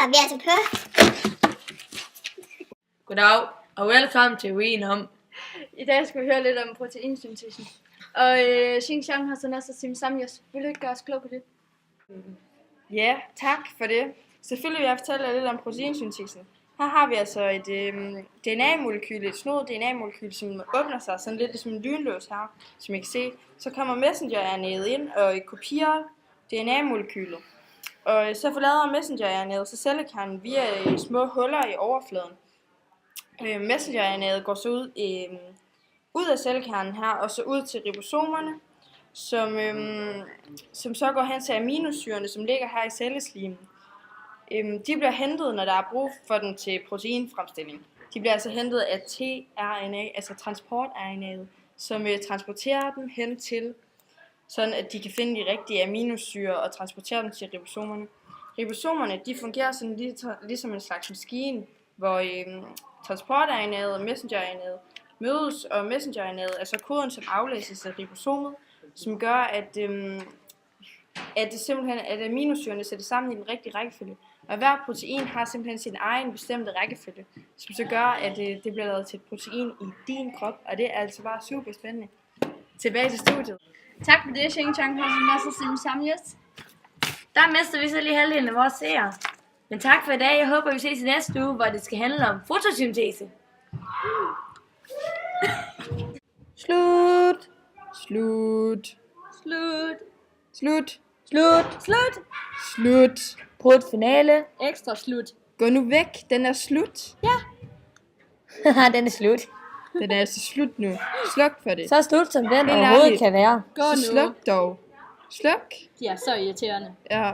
er vi altså på. Goddag, og velkommen til Uenom. I dag skal vi høre lidt om proteinsyntesen. Og Xinjiang har så næste Sim Samjes. Vil du ikke gøre os klog på det? Ja, tak for det. Selvfølgelig vil jeg fortælle jer lidt om proteinsyntesen. Her har vi altså et DNA-molekyle, et snoet DNA-molekyle, som åbner sig sådan lidt som en lynlås her, som I kan se. Så kommer messenger-RNA'et ind og kopierer DNA-molekylet. Og så forlader messenger-RNA'et så cellekernen via små huller i overfladen. Messenger-RNA'et går så ud af cellekernen her, og så ud til ribosomerne, som så går hen til aminosyrene, som ligger her i celleslimen. De bliver hentet, når der er brug for dem til proteinfremstilling. De bliver altså hentet af tRNA, altså transport-RNA'et, som transporterer dem hen til, sådan at de kan finde de rigtige aminosyrer og transportere dem til ribosomerne. Ribosomerne, de fungerer sådan ligesom en slags maskine, hvor transport-RNA'et og messenger-RNA'et mødes, og messenger-RNA'et er så koden, som aflæses af ribosomet, som gør, at aminosyrene sættes sammen i den rigtige rækkefølge. Og hver protein har simpelthen sin egen bestemte rækkefølge, som så gør, at det bliver lavet til et protein i din krop, og det er altså bare super spændende. Tilbage til studiet. Tak for det, Xinjiang har så næste Sim Samjes. Der mister vi så lige halvdelen af vores seere. Men tak for i dag. Jeg håber, vi ses i næste uge, hvor det skal handle om fotosyntese. Slut. Slut. Slut. Slut. Slut. Slut. Slut. Brud finale. Ekstra slut. Gå nu væk. Den er slut. Haha, den er slut. Den er altså slut nu. Sluk for det. Så slut som den Helt overhovedet ærligt. kan være. Gå nu. Sluk dog. Sluk. De er så irriterende. Ja.